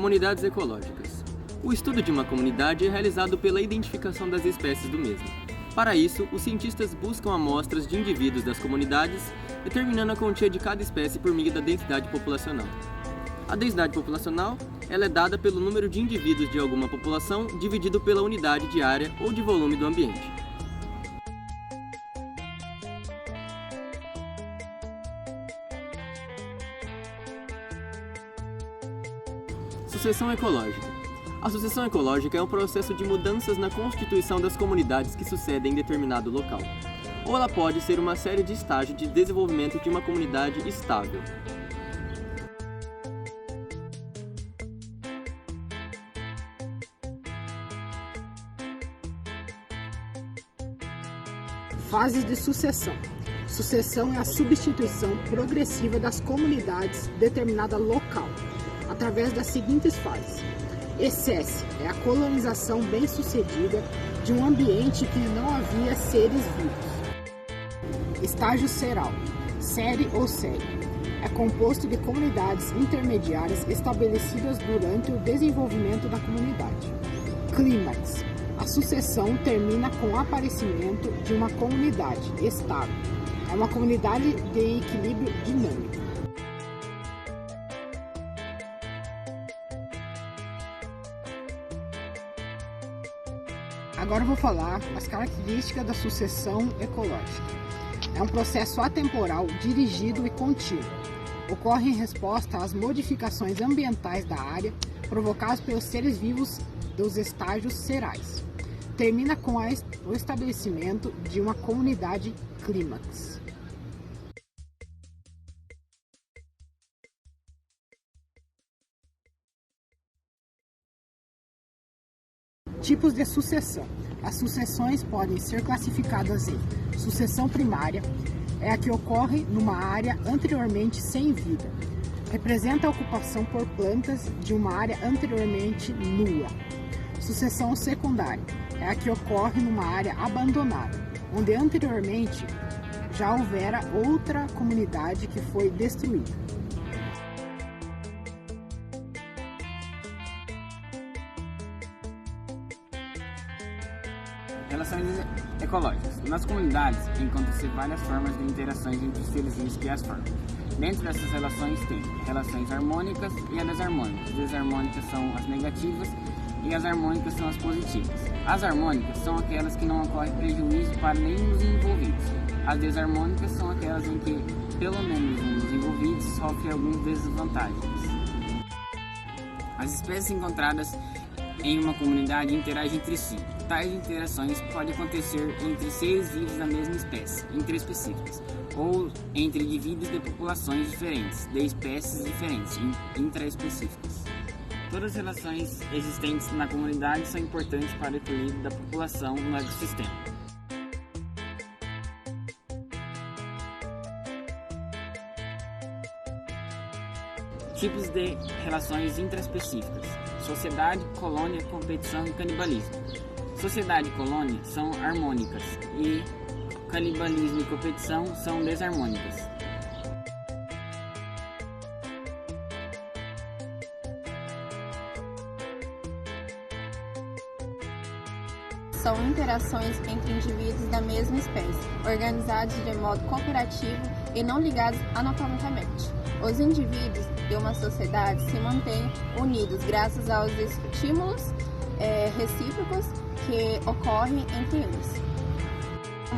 Comunidades ecológicas. O estudo de uma comunidade é realizado pela identificação das espécies do mesmo. Para isso, os cientistas buscam amostras de indivíduos das comunidades, determinando a quantia de cada espécie por meio da densidade populacional. A densidade populacional ela é dada pelo número de indivíduos de alguma população dividido pela unidade de área ou de volume do ambiente. Sucessão ecológica. A sucessão ecológica é um processo de mudanças na constituição das comunidades que sucedem em determinado local. Ou ela pode ser uma série de estágios de desenvolvimento de uma comunidade estável. Fases de sucessão. Sucessão é a substituição progressiva das comunidades determinada local, através das seguintes fases. Excesse é a colonização bem-sucedida de um ambiente que não havia seres vivos. Estágio seral, série ou série, é composto de comunidades intermediárias estabelecidas durante o desenvolvimento da comunidade. Clímax, a sucessão termina com o aparecimento de uma comunidade estável. É uma comunidade de equilíbrio dinâmico. Agora eu vou falar as características da sucessão ecológica. É um processo atemporal, dirigido e contínuo. Ocorre em resposta às modificações ambientais da área provocadas pelos seres vivos dos estágios serais. Termina com o estabelecimento de uma comunidade clímax. Tipos de sucessão. As sucessões podem ser classificadas em sucessão primária, é a que ocorre numa área anteriormente sem vida. Representa a ocupação por plantas de uma área anteriormente nua. Sucessão secundária é a que ocorre numa área abandonada, onde anteriormente já houvera outra comunidade que foi destruída. Relações ecológicas. Nas comunidades encontram-se várias formas de interações entre os seres vivos que as formam. Dentro dessas relações tem relações harmônicas e as desarmônicas. As desarmônicas são as negativas e as harmônicas são as positivas. As harmônicas são aquelas que não ocorre prejuízo para nenhum dos envolvidos. As desarmônicas são aquelas em que, pelo menos um dos envolvidos, sofre algumas desvantagens. As espécies encontradas em uma comunidade interagem entre si. Tais interações podem acontecer entre seres vivos da mesma espécie, interespecíficas, ou entre indivíduos de populações diferentes, de espécies diferentes, intraespecíficas. Todas as relações existentes na comunidade são importantes para o equilíbrio da população no ecossistema. Tipos de relações intraespecíficas: sociedade, colônia, competição e canibalismo. Sociedade e colônia são harmônicas e canibalismo e competição são desarmônicas. São interações entre indivíduos da mesma espécie, organizados de modo cooperativo e não ligados anatomicamente. Os indivíduos de uma sociedade se mantêm unidos graças aos estímulos recíprocos que ocorrem entre eles.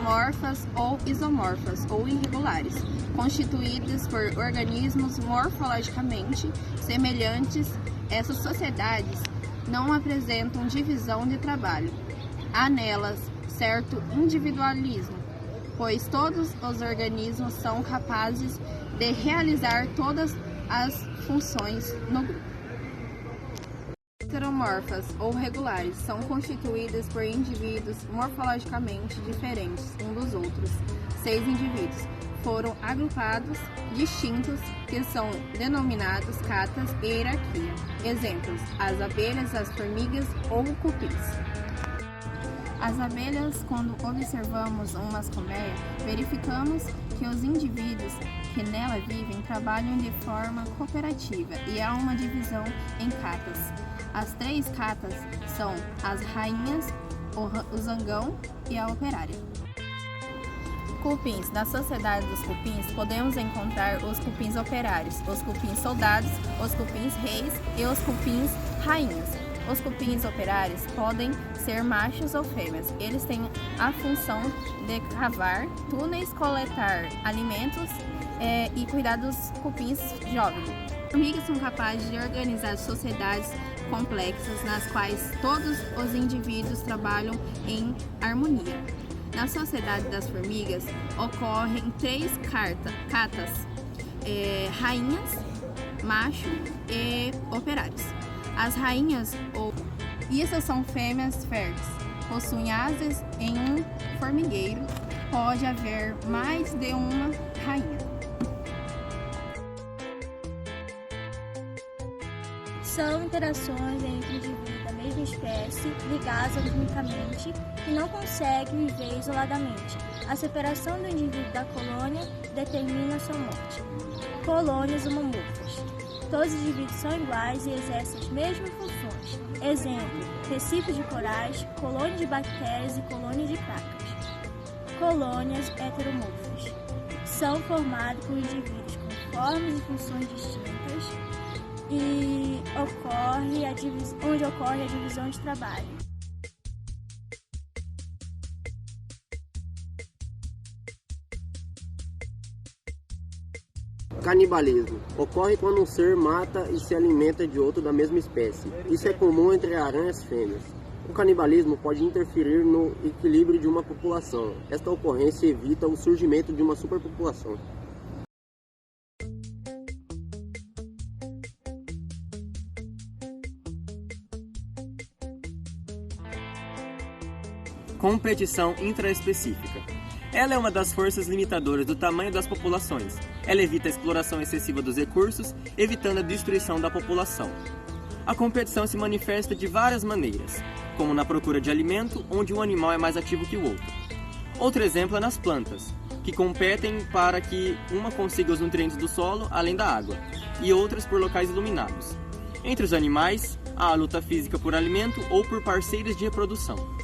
Morfas ou isomorfas ou irregulares, constituídas por organismos morfologicamente semelhantes, essas sociedades não apresentam divisão de trabalho. Há nelas certo individualismo, pois todos os organismos são capazes de realizar todas as funções no grupo. Heteromorfas ou regulares são constituídas por indivíduos morfologicamente diferentes um dos outros. 6 indivíduos foram agrupados distintos que são denominados catas e hierarquia. Exemplos: as abelhas, as formigas ou cupins. As abelhas, quando observamos umas colmeias, verificamos que os indivíduos que nela vivem trabalham de forma cooperativa e há uma divisão em catas. As 3 catas são as rainhas, o zangão e a operária. Cupins. Na sociedade dos cupins, podemos encontrar os cupins operários, os cupins soldados, os cupins reis e os cupins rainhas. Os cupins operários podem ser machos ou fêmeas. Eles têm a função de cavar túneis, coletar alimentos e cuidar dos cupins jovens. As formigas são capazes de organizar sociedades complexas nas quais todos os indivíduos trabalham em harmonia. Na sociedade das formigas ocorrem 3 catas, rainhas, macho e operários. As rainhas, isso são fêmeas férteis, possuem asas. Em um formigueiro pode haver mais de uma rainha. São interações entre indivíduos da mesma espécie, ligados alquimicamente, que não conseguem viver isoladamente. A separação do indivíduo da colônia determina sua morte. Colônias homomorfas. Todos os indivíduos são iguais e exercem as mesmas funções. Exemplo, recifes de corais, colônias de bactérias e colônias de placas. Colônias heteromorfas. São formadas por indivíduos com formas e funções distintas e onde ocorre a divisão de trabalho. Canibalismo. Ocorre quando um ser mata e se alimenta de outro da mesma espécie. Isso é comum entre aranhas fêmeas. O canibalismo pode interferir no equilíbrio de uma população. Esta ocorrência evita o surgimento de uma superpopulação. Competição intraespecífica. Ela é uma das forças limitadoras do tamanho das populações. Ela evita a exploração excessiva dos recursos, evitando a destruição da população. A competição se manifesta de várias maneiras, como na procura de alimento, onde um animal é mais ativo que o outro. Outro exemplo é nas plantas, que competem para que uma consiga os nutrientes do solo, além da água, e outras por locais iluminados. Entre os animais, há a luta física por alimento ou por parceiros de reprodução.